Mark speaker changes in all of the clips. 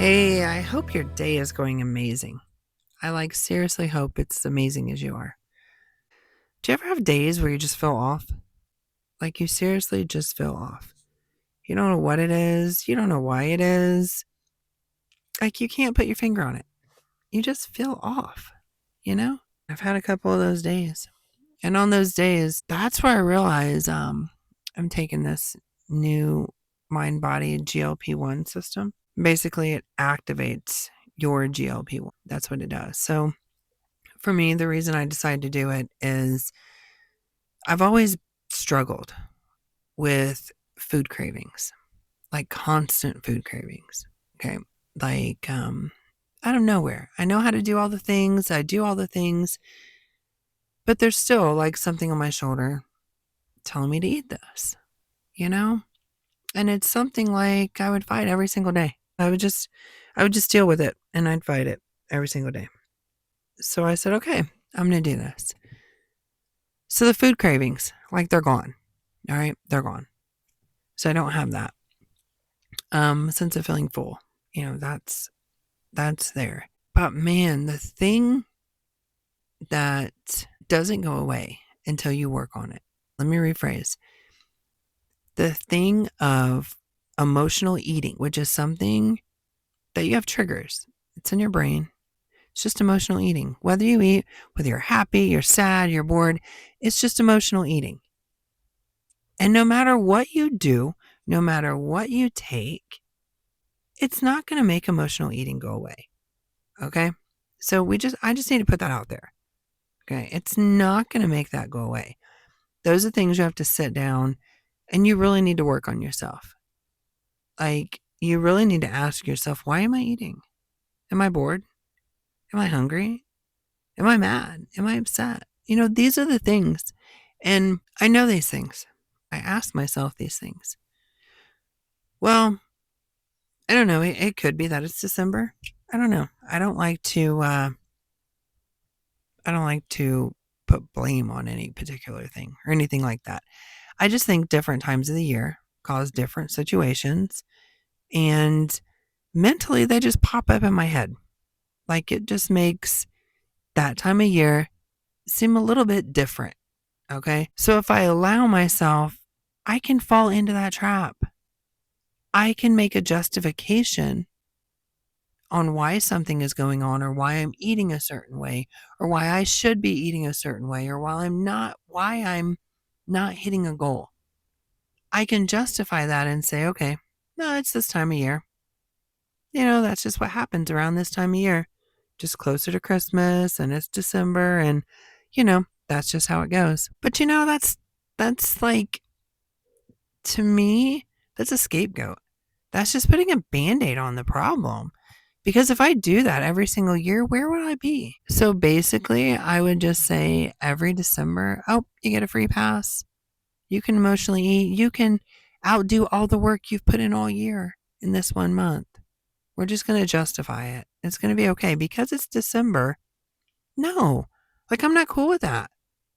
Speaker 1: Hey, I hope your day is going amazing. I seriously hope it's amazing as you are. Do you ever have days where you just feel off? Like you seriously just feel off. You don't know what it is. You don't know why it is. Like you can't put your finger on it. You just feel off, you know? I've had a couple of those days. And on those days, that's where I realize I'm taking this new mind body GLP-1 system. Basically, it activates your GLP-1. That's what it does. So for me, the reason I decided to do it is I've always struggled with food cravings, like constant food cravings. Okay. Like, out of nowhere. I know how to do all the things. I do all the things, but there's still like something on my shoulder telling me to eat this, you know? And it's something like I would fight every single day. I would just deal with it and I'd fight it every single day. So I said, okay, I'm going to do this. So the food cravings, like they're gone. All right, they're gone. So I don't have that. Sense of feeling full. That's there. But man, the thing that doesn't go away until you work on it. Let me rephrase. The thing of emotional eating, which is something that you have triggers. It's in your brain. It's just emotional eating. Whether you eat, whether you're happy, you're sad, you're bored, it's just emotional eating. And no matter what you do, no matter what you take, it's not going to make emotional eating go away. Okay? So I just need to put that out there. Okay? It's not going to make that go away. Those are things you have to sit down and you really need to work on yourself. Like, you really need to ask yourself, why am I eating? Am I bored? Am I hungry? Am I mad? Am I upset? These are the things. And I know these things. I ask myself these things. Well, I don't know. It could be that it's December. I don't know. I don't like to put blame on any particular thing or anything like that. I just think different times of the year cause different situations, and mentally they just pop up in my head. Like it just makes that time of year seem a little bit different. Okay? So if I allow myself, I can fall into that trap. I can make a justification on why something is going on or why I'm eating a certain way or why I should be eating a certain way or why I'm not hitting a goal. I can justify that and say, okay, no, it's this time of year. That's just what happens around this time of year. Just closer to Christmas and it's December and that's just how it goes. But that's like, to me, that's a scapegoat. That's just putting a Band-Aid on the problem. Because if I do that every single year, where would I be? So basically, I would just say every December, oh, you get a free pass. You can emotionally eat. You can outdo all the work you've put in all year in this 1 month. We're just going to justify it. It's going to be okay because it's December. No, I'm not cool with that.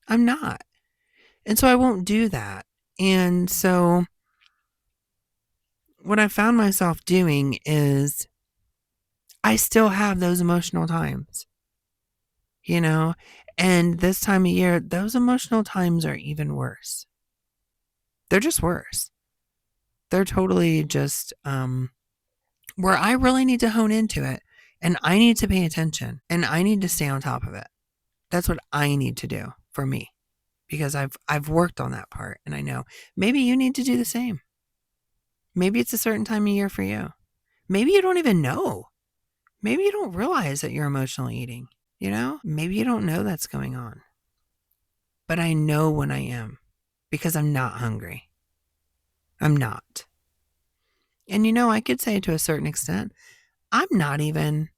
Speaker 1: I'm not. And so I won't do that. And so what I found myself doing is I still have those emotional times, and this time of year, those emotional times are even worse. They're just worse. They're totally just where I really need to hone into it and I need to pay attention and I need to stay on top of it. That's what I need to do for me because I've worked on that part and I know maybe you need to do the same. Maybe it's a certain time of year for you. Maybe you don't even know. Maybe you don't realize that you're emotional eating, Maybe you don't know that's going on. But I know when I am because I'm not hungry. I'm not. And I could say to a certain extent, I'm not even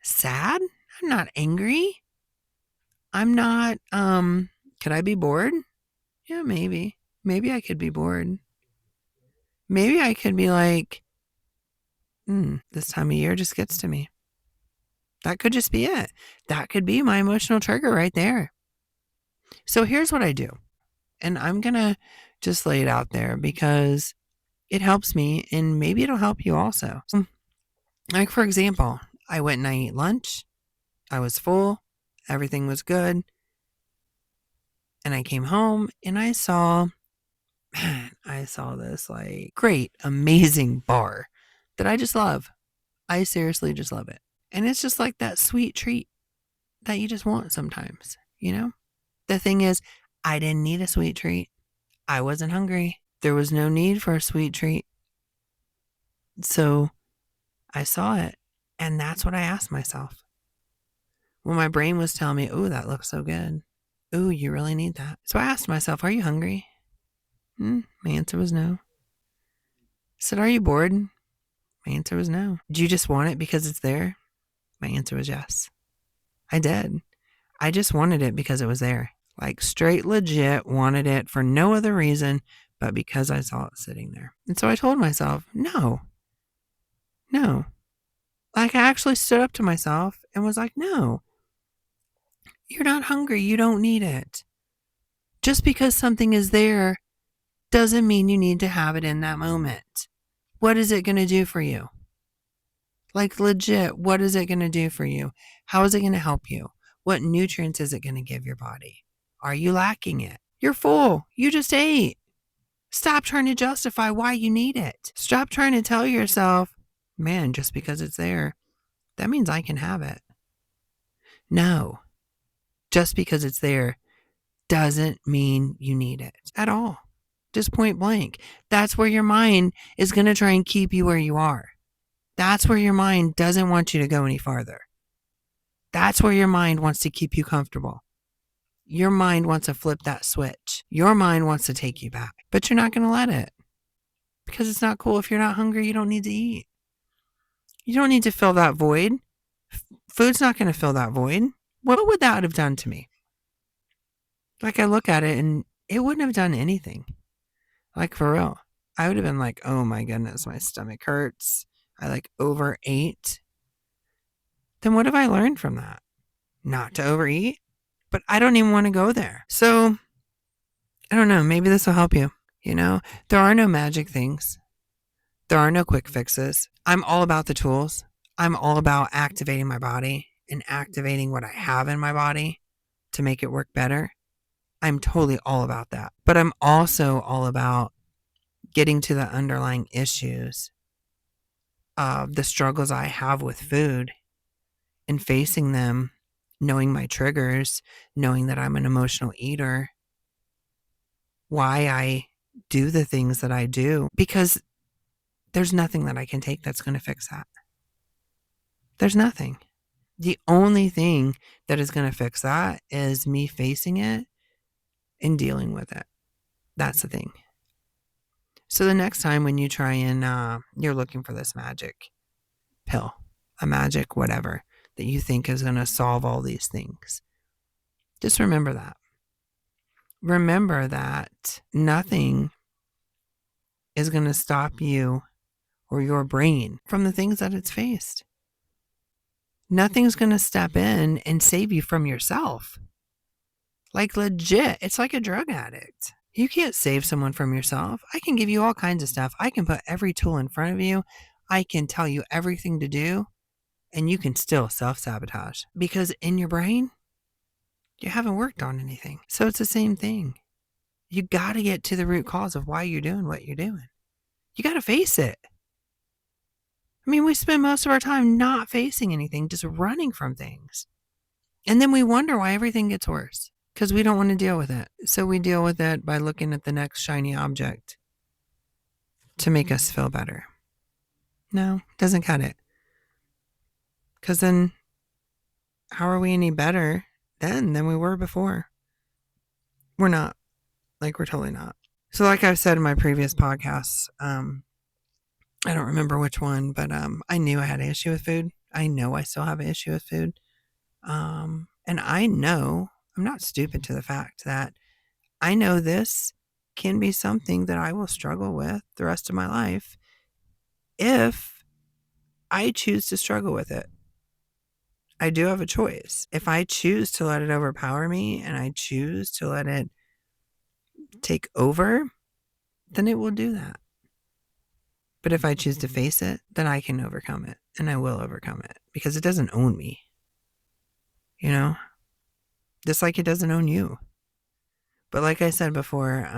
Speaker 1: sad. I'm not angry. I'm not, could I be bored? Yeah, maybe. Maybe I could be bored. Maybe I could be like, this time of year just gets to me. That could just be it. That could be my emotional trigger right there. So here's what I do. And I'm going to just lay it out there because it helps me and maybe it'll help you also. Like, for example, I went and I ate lunch. I was full. Everything was good. And I came home and I saw this like great, amazing bar that I just love. I seriously just love it. And it's just like that sweet treat that you just want sometimes, you know? The thing is, I didn't need a sweet treat. I wasn't hungry. There was no need for a sweet treat. So I saw it. And that's what I asked myself. When my brain was telling me, oh, that looks so good. Oh, you really need that. So I asked myself, are you hungry? My answer was no. I said, are you bored? My answer was no. Do you just want it because it's there? My answer was yes. I did. I just wanted it because it was there. Like straight legit wanted it for no other reason but because I saw it sitting there. And so I told myself, no. Like I actually stood up to myself and was like, no, you're not hungry. You don't need it. Just because something is there doesn't mean you need to have it in that moment. What is it going to do for you? Like legit, what is it going to do for you? How is it going to help you? What nutrients is it going to give your body? Are you lacking it? You're full. You just ate. Stop trying to justify why you need it. Stop trying to tell yourself, man, just because it's there, that means I can have it. No, just because it's there doesn't mean you need it at all. Just point blank. That's where your mind is going to try and keep you where you are. That's where your mind doesn't want you to go any farther. That's where your mind wants to keep you comfortable. Your mind wants to flip that switch. Your mind wants to take you back, but you're not going to let it because it's not cool. If you're not hungry, you don't need to eat. You don't need to fill that void. Food's not going to fill that void. What would that have done to me? Like I look at it and it wouldn't have done anything. Like for real. I would have been like, oh my goodness, my stomach hurts. I like overate. Then what have I learned from that? Not to overeat, but I don't even want to go there. So I don't know. Maybe this will help you. You know, there are no magic things. There are no quick fixes. I'm all about the tools. I'm all about activating my body and activating what I have in my body to make it work better. I'm totally all about that. But I'm also all about getting to the underlying issues of the struggles I have with food and facing them, knowing my triggers, knowing that I'm an emotional eater, why I do the things that I do, because there's nothing that I can take that's going to fix that. There's nothing. The only thing that is going to fix that is me facing it and dealing with it. That's the thing. So the next time when you try and you're looking for this magic pill, a magic whatever that you think is going to solve all these things, just remember that. Remember that nothing is going to stop you or your brain from the things that it's faced. Nothing's going to step in and save you from yourself. Like legit, it's like a drug addict. You can't save someone from yourself. I can give you all kinds of stuff. I can put every tool in front of you. I can tell you everything to do, and you can still self-sabotage because in your brain, you haven't worked on anything. So it's the same thing. You got to get to the root cause of why you're doing what you're doing. You got to face it. I mean, we spend most of our time not facing anything, just running from things. And then we wonder why everything gets worse because we don't want to deal with it. So we deal with it by looking at the next shiny object to make us feel better. No, doesn't cut it. Because then how are we any better then than we were before? We're not. Like, we're totally not. So like I've said in my previous podcasts, I don't remember which one, but I knew I had an issue with food. I know I still have an issue with food. And I know I'm not stupid to the fact that I know this can be something that I will struggle with the rest of my life if I choose to struggle with it. I do have a choice. If I choose to let it overpower me and I choose to let it take over, then it will do that. But if I choose to face it, then I can overcome it. and I will overcome it because it doesn't own me, just like it doesn't own you. But like I said before,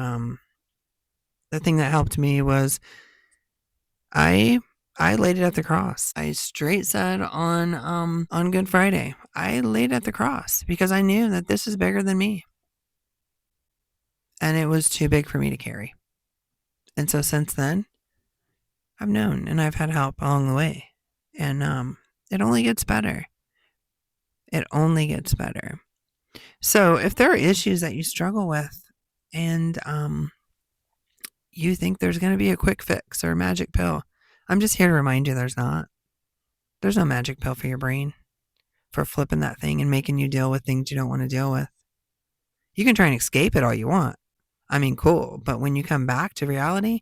Speaker 1: the thing that helped me was I laid it at the cross. I straight said on Good Friday, I laid at the cross because I knew that this is bigger than me. And it was too big for me to carry. And so since then, I've known and I've had help along the way. And it only gets better. It only gets better. So if there are issues that you struggle with and you think there's going to be a quick fix or a magic pill, I'm just here to remind you there's not. There's no magic pill for your brain for flipping that thing and making you deal with things you don't want to deal with. You can try and escape it all you want. I mean, cool. But when you come back to reality,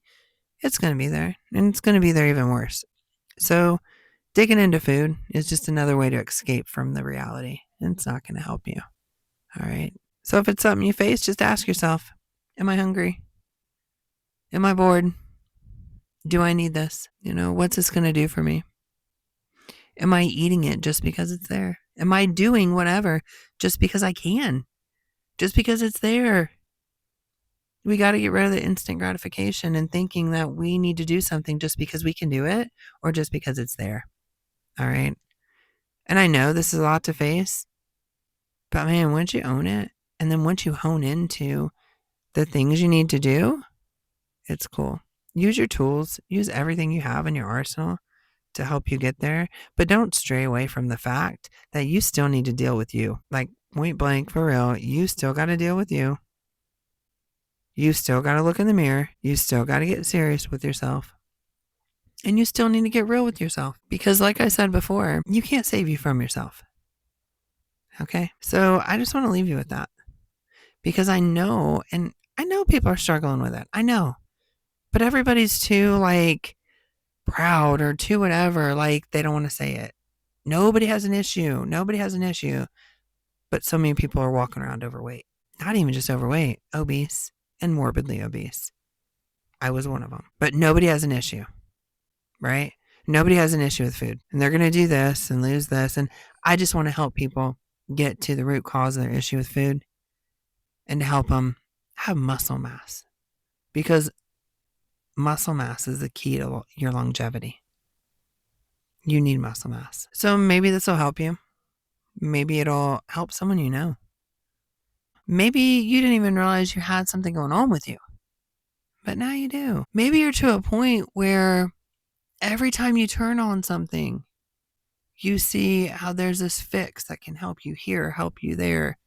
Speaker 1: it's going to be there. And it's going to be there even worse. So digging into food is just another way to escape from the reality. And it's not going to help you. All right. So if it's something you face, just ask yourself, am I hungry? Am I bored? Do I need this? What's this going to do for me? Am I eating it just because it's there? Am I doing whatever just because I can? Just because it's there? We got to get rid of the instant gratification and thinking that we need to do something just because we can do it or just because it's there. All right. And I know this is a lot to face, but man, once you own it and then once you hone into the things you need to do, it's cool. Use your tools, use everything you have in your arsenal to help you get there, but don't stray away from the fact that you still need to deal with you. Like point blank, for real, you still got to deal with you. You still got to look in the mirror. You still got to get serious with yourself. And you still need to get real with yourself because like I said before, you can't save you from yourself. Okay? So I just want to leave you with that because I know people are struggling with it. I know. But everybody's too proud or too whatever, they don't want to say it. Nobody has an issue. But so many people are walking around overweight. Not even just overweight, obese and morbidly obese. I was one of them. But nobody has an issue, right? Nobody has an issue with food. And they're going to do this and lose this. And I just want to help people get to the root cause of their issue with food and to help them have muscle mass. Because muscle mass is the key to your longevity. You need muscle mass. So maybe this will help you. Maybe it'll help someone you know. Maybe you didn't even realize you had something going on with you, but now you do. Maybe you're to a point where every time you turn on something, you see how there's this fix that can help you here, help you there.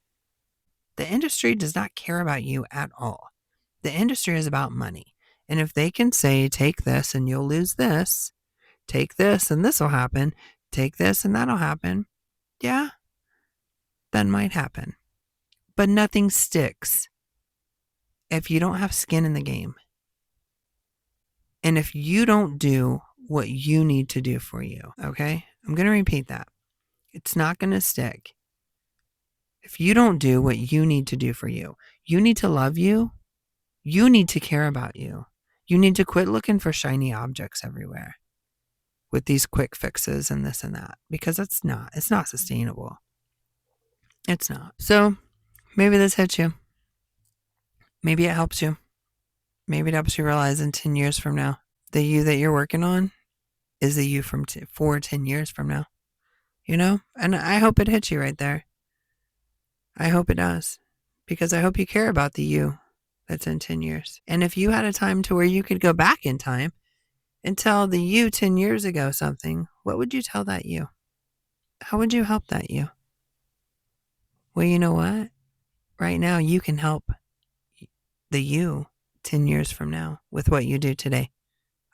Speaker 1: The industry does not care about you at all. The industry is about money. And if they can say, take this and you'll lose this, take this and this will happen, take this and that'll happen, yeah, that might happen. But nothing sticks if you don't have skin in the game. And if you don't do what you need to do for you, okay? I'm going to repeat that. It's not going to stick. If you don't do what you need to do for you, you need to love you. You need to care about you. You need to quit looking for shiny objects everywhere with these quick fixes and this and that, because it's not sustainable. It's not. So maybe this hits you. Maybe it helps you. Maybe it helps you realize in 10 years from now, the you that you're working on is the you from 10 years from now. And I hope it hits you right there. I hope it does, because I hope you care about the you that's in 10 years. And if you had a time to where you could go back in time and tell the you 10 years ago something, what would you tell that you? How would you help that you? Well, you know what? Right now, you can help the you 10 years from now with what you do today.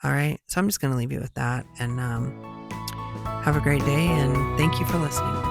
Speaker 1: All right. So I'm just going to leave you with that and have a great day. And thank you for listening.